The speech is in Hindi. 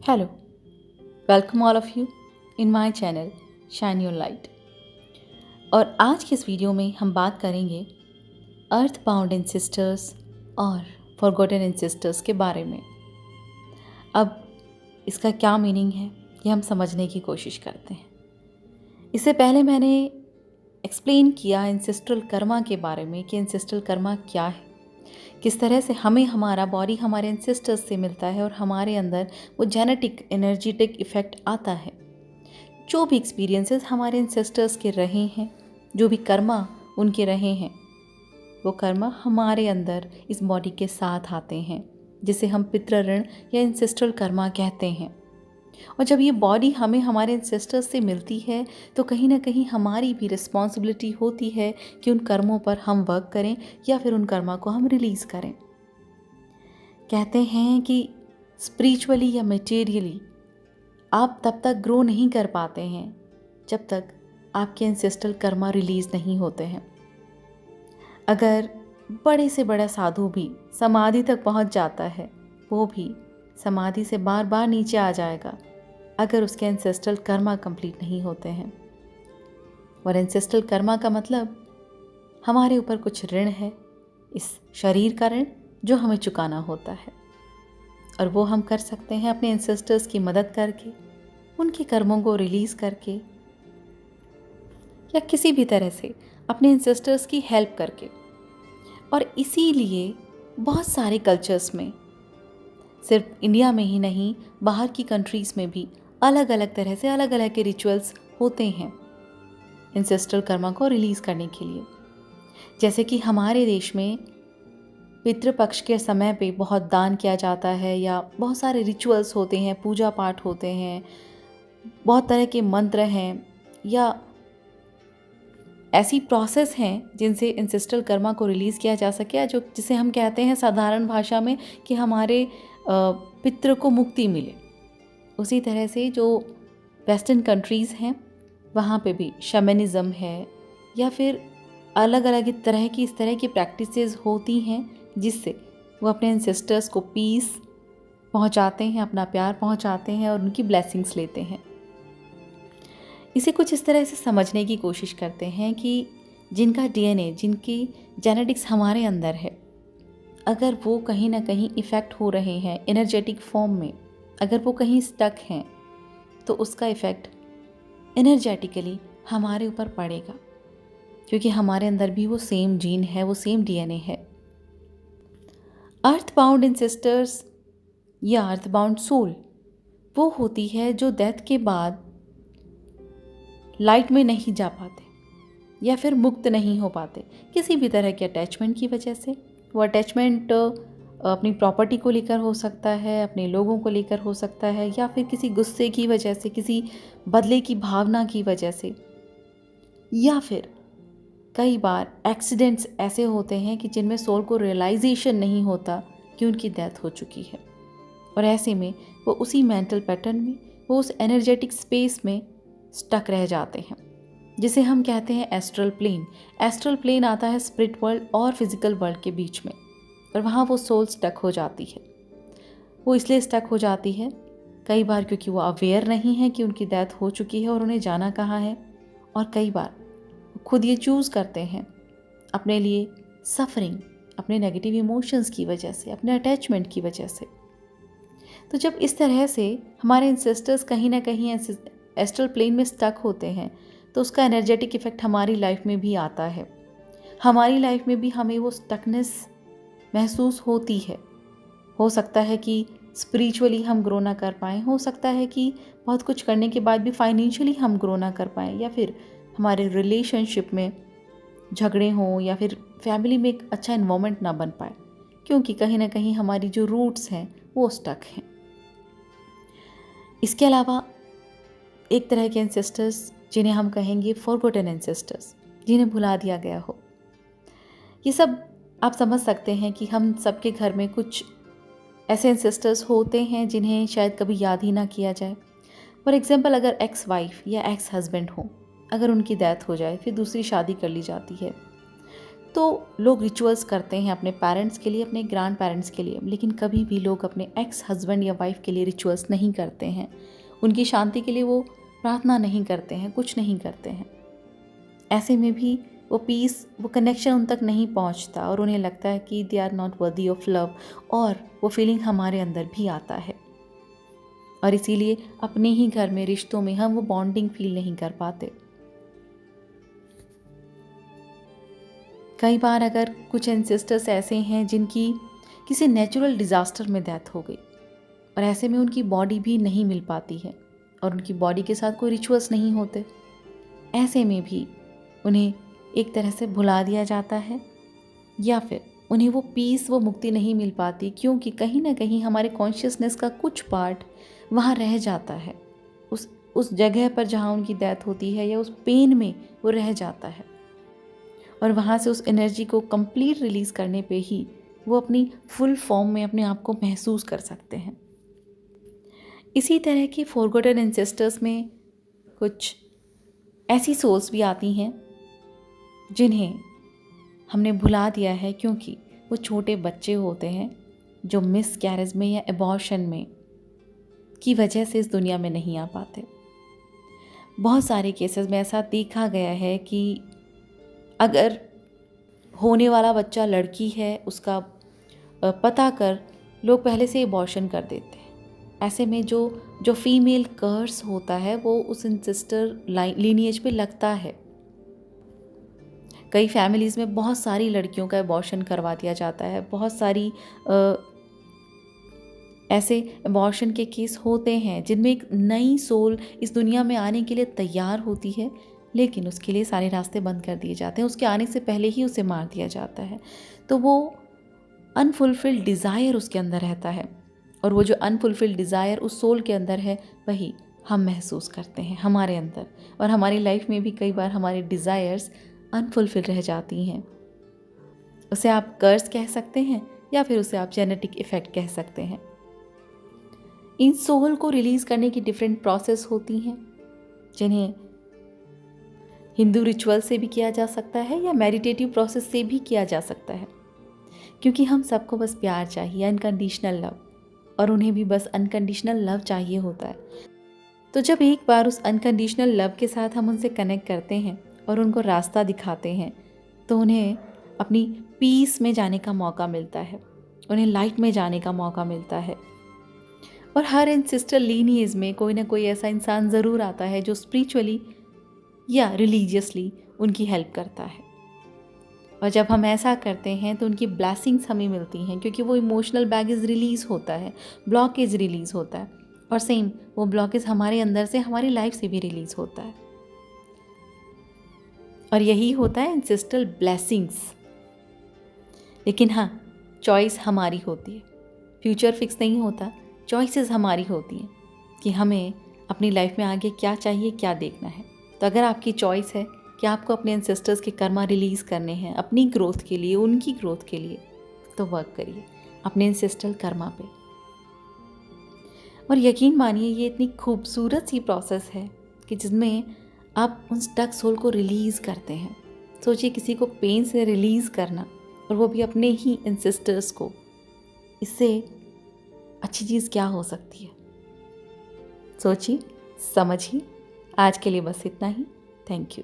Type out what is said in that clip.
Hello, welcome all of you in my channel Shine Your Light। और आज के इस वीडियो में हम बात करेंगे अर्थ बाउंड एंसेस्टर्स और फॉरगॉटन एंसेस्टर्स के बारे में। अब इसका क्या मीनिंग है ये हम समझने की कोशिश करते हैं। इससे पहले मैंने एक्सप्लेन किया एंसेस्ट्रल कर्मा के बारे में कि एंसेस्ट्रल कर्मा क्या है, किस तरह से हमें हमारा बॉडी हमारे एंसेस्टर्स से मिलता है और हमारे अंदर वो जेनेटिक एनर्जेटिक इफ़ेक्ट आता है। जो भी एक्सपीरियंसेस हमारे एंसेस्टर्स के रहे हैं, जो भी कर्मा उनके रहे हैं, वो कर्मा हमारे अंदर इस बॉडी के साथ आते हैं, जिसे हम पितृ ऋण या एंसेस्ट्रल कर्मा कहते हैं। और जब ये बॉडी हमें हमारे एंसेस्टर्स से मिलती है तो कहीं ना कहीं हमारी भी रिस्पॉन्सिबिलिटी होती है कि उन कर्मों पर हम वर्क करें या फिर उन कर्मा को हम रिलीज़ करें। कहते हैं कि स्पिरिचुअली या मटेरियली आप तब तक ग्रो नहीं कर पाते हैं जब तक आपके एंसेस्ट्रल कर्मा रिलीज़ नहीं होते हैं। अगर बड़े से बड़ा साधु भी समाधि तक पहुंच जाता है, वो भी समाधि से बार बार नीचे आ जाएगा अगर उसके एंसेस्ट्रल कर्मा कंप्लीट नहीं होते हैं। और एंसेस्ट्रल कर्मा का मतलब हमारे ऊपर कुछ ऋण है, इस शरीर का ऋण जो हमें चुकाना होता है। और वो हम कर सकते हैं अपने एंसेस्टर्स की मदद करके, उनके कर्मों को रिलीज़ करके, या किसी भी तरह से अपने एंसेस्टर्स की हेल्प करके। और इसीलिए बहुत सारे कल्चर्स में, सिर्फ इंडिया में ही नहीं, बाहर की कंट्रीज़ में भी अलग अलग तरह से अलग अलग के रिचुअल्स होते हैं एंसेस्ट्रल कर्मा को रिलीज़ करने के लिए। जैसे कि हमारे देश में पितृपक्ष के समय पे बहुत दान किया जाता है, या बहुत सारे रिचुअल्स होते हैं, पूजा पाठ होते हैं, बहुत तरह के मंत्र हैं, या ऐसी प्रोसेस हैं जिनसे एंसेस्ट्रल कर्मा को रिलीज़ किया जा सके, जो जिसे हम कहते हैं साधारण भाषा में कि हमारे पितृ को मुक्ति मिले। उसी तरह से जो वेस्टर्न कंट्रीज़ हैं वहाँ पे भी शैमनिज़्म है, या फिर अलग अलग तरह की इस तरह की प्रैक्टिसेस होती हैं जिससे वो अपने एंसेस्टर्स को पीस पहुँचाते हैं, अपना प्यार पहुँचाते हैं और उनकी ब्लेसिंग्स लेते हैं। इसे कुछ इस तरह से समझने की कोशिश करते हैं कि जिनका डीएनए, जिनकी जेनेटिक्स हमारे अंदर है, अगर वो कहीं ना कहीं इफ़ेक्ट हो रहे हैं एनर्जेटिक फॉर्म में, अगर वो कहीं स्टक हैं, तो उसका इफ़ेक्ट एनर्जेटिकली हमारे ऊपर पड़ेगा, क्योंकि हमारे अंदर भी वो सेम जीन है, वो सेम डीएनए है। अर्थ बाउंड एंसेस्टर्स या अर्थ बाउंड सोल वो होती है जो डेथ के बाद लाइट में नहीं जा पाते या फिर मुक्त नहीं हो पाते किसी भी तरह के अटैचमेंट की वजह से। वो अटैचमेंट अपनी प्रॉपर्टी को लेकर हो सकता है, अपने लोगों को लेकर हो सकता है, या फिर किसी गुस्से की वजह से, किसी बदले की भावना की वजह से, या फिर कई बार एक्सीडेंट्स ऐसे होते हैं कि जिनमें सोल को रियलाइजेशन नहीं होता कि उनकी डेथ हो चुकी है। और ऐसे में वो उसी मेंटल पैटर्न में, वो उस एनर्जेटिक स्पेस में स्टक रह जाते हैं, जिसे हम कहते हैं एस्ट्रल प्लेन। एस्ट्रल प्लेन आता है स्पिरिट वर्ल्ड और फिजिकल वर्ल्ड के बीच में, और वहाँ वो सोल स्टक हो जाती है। वो इसलिए स्टक हो जाती है कई बार क्योंकि वो अवेयर नहीं है कि उनकी डेथ हो चुकी है और उन्हें जाना कहाँ है, और कई बार वो खुद ये चूज़ करते हैं अपने लिए सफरिंग, अपने नेगेटिव इमोशंस की वजह से, अपने अटैचमेंट की वजह से। तो जब इस तरह से हमारे एंसेस्टर्स कहीं ना कहीं एस्ट्रल प्लेन में स्टक होते हैं, तो उसका एनर्जेटिक इफ़ेक्ट हमारी लाइफ में भी आता है। हमारी लाइफ में भी हमें वो स्टकनेस महसूस होती है। हो सकता है कि स्पिरिचुअली हम ग्रो ना कर पाएँ, हो सकता है कि बहुत कुछ करने के बाद भी फाइनेंशियली हम ग्रो ना कर पाएँ, या फिर हमारे रिलेशनशिप में झगड़े हों, या फिर फैमिली में एक अच्छा इन्वायरमेंट ना बन पाए, क्योंकि कहीं ना कहीं हमारी जो रूट्स हैं वो स्टक हैं। इसके अलावा एक तरह के एंसेस्टर्स जिन्हें हम कहेंगे फॉरगॉटन एंसेस्टर्स, जिन्हें भुला दिया गया हो। ये सब आप समझ सकते हैं कि हम सबके घर में कुछ ऐसे एंसेस्टर्स होते हैं जिन्हें शायद कभी याद ही ना किया जाए। फॉर एग्जाम्पल, अगर एक्स वाइफ या एक्स हस्बैंड हो, अगर उनकी डेथ हो जाए, फिर दूसरी शादी कर ली जाती है, तो लोग रिचुअल्स करते हैं अपने पेरेंट्स के लिए, अपने ग्रैंड पेरेंट्स के लिए, लेकिन कभी भी लोग अपने एक्स हस्बैंड या वाइफ के लिए रिचुअल्स नहीं करते हैं। उनकी शांति के लिए वो प्रार्थना नहीं करते हैं, कुछ नहीं करते हैं। ऐसे में भी वो पीस, वो कनेक्शन उन तक नहीं पहुंचता और उन्हें लगता है कि they are not worthy of love, और वो फीलिंग हमारे अंदर भी आता है। और इसीलिए अपने ही घर में, रिश्तों में हम वो बॉन्डिंग फील नहीं कर पाते। कई बार अगर कुछ एंसेस्टर्स ऐसे हैं जिनकी किसी नेचुरल डिज़ास्टर में डेथ हो गई और ऐसे में उनकी बॉडी भी नहीं मिल पाती है और उनकी बॉडी के साथ कोई रिचुअल्स नहीं होते, ऐसे में भी उन्हें एक तरह से भुला दिया जाता है या फिर उन्हें वो पीस, वो मुक्ति नहीं मिल पाती, क्योंकि कहीं ना कहीं हमारे कॉन्शियसनेस का कुछ पार्ट वहाँ रह जाता है, उस जगह पर जहाँ उनकी डेथ होती है या उस पेन में वो रह जाता है। और वहाँ से उस एनर्जी को कंप्लीट रिलीज़ करने पे ही वो अपनी फुल फॉर्म में अपने आप को महसूस कर सकते हैं। इसी तरह की फॉरगॉटन एंसेस्टर्स में कुछ ऐसी सोल्स भी आती हैं जिन्हें हमने भुला दिया है, क्योंकि वो छोटे बच्चे होते हैं जो मिस कैरेज में या एबॉर्शन में की वजह से इस दुनिया में नहीं आ पाते। बहुत सारे केसेस में ऐसा देखा गया है कि अगर होने वाला बच्चा लड़की है, उसका पता कर लोग पहले से एबॉर्शन कर देते हैं। ऐसे में जो फीमेल कर्स होता है वो उस इंसेस्टर लीनिएज पे लगता है। कई फैमिलीज़ में बहुत सारी लड़कियों का एबॉर्शन करवा दिया जाता है। बहुत सारी ऐसे एबॉर्शन के केस होते हैं जिनमें एक नई सोल इस दुनिया में आने के लिए तैयार होती है, लेकिन उसके लिए सारे रास्ते बंद कर दिए जाते हैं। उसके आने से पहले ही उसे मार दिया जाता है। तो वो अनफुलफिल्ड डिज़ायर उसके अंदर रहता है, और वो जो अनफुलफिल्ड डिज़ायर उस सोल के अंदर है वही हम महसूस करते हैं हमारे अंदर। और हमारी लाइफ में भी कई बार हमारी डिज़ायर्स अनफुलफिल रह जाती हैं। उसे आप कर्स कह सकते हैं या फिर उसे आप जेनेटिक इफ़ेक्ट कह सकते हैं। इन सोल को रिलीज़ करने की डिफरेंट प्रोसेस होती हैं, जिन्हें हिंदू रिचुअल से भी किया जा सकता है या मेडिटेटिव प्रोसेस से भी किया जा सकता है, क्योंकि हम सबको बस प्यार चाहिए, अनकंडीशनल लव, और उन्हें भी बस अनकंडीशनल लव चाहिए होता है। तो जब एक बार उस अनकंडीशनल लव के साथ हम उनसे कनेक्ट करते हैं और उनको रास्ता दिखाते हैं, तो उन्हें अपनी पीस में जाने का मौका मिलता है, उन्हें लाइट में जाने का मौका मिलता है। और हर एंसेस्टर लीनिएज में कोई ना कोई ऐसा इंसान ज़रूर आता है जो स्पिरिचुअली या रिलीजियसली उनकी हेल्प करता है। और जब हम ऐसा करते हैं तो उनकी ब्लेसिंग्स हमें मिलती हैं, क्योंकि वो इमोशनल बैगेज रिलीज़ होता है, ब्लॉकेज रिलीज़ होता है, और सेम वो ब्लॉकेज हमारे अंदर से, हमारी लाइफ से भी रिलीज़ होता है। और यही होता है एंसेस्ट्रल ब्लेसिंग्स। लेकिन हाँ, चॉइस हमारी होती है, फ्यूचर फिक्स नहीं होता, चॉइसेस हमारी होती हैं कि हमें अपनी लाइफ में आगे क्या चाहिए, क्या देखना है। तो अगर आपकी चॉइस है कि आपको अपने एंसेस्टर्स के कर्मा रिलीज़ करने हैं अपनी ग्रोथ के लिए, उनकी ग्रोथ के लिए, तो वर्क करिए अपने एंसेस्ट्रल कर्मा पे। और यकीन मानिए ये इतनी खूबसूरत सी प्रोसेस है कि जिसमें आप उन स्टक सोल को रिलीज़ करते हैं। सोचिए किसी को पेन से रिलीज़ करना, और वो भी अपने ही एंसेस्टर्स को, इससे अच्छी चीज़ क्या हो सकती है। सोचिए, समझिए। आज के लिए बस इतना ही। Thank you.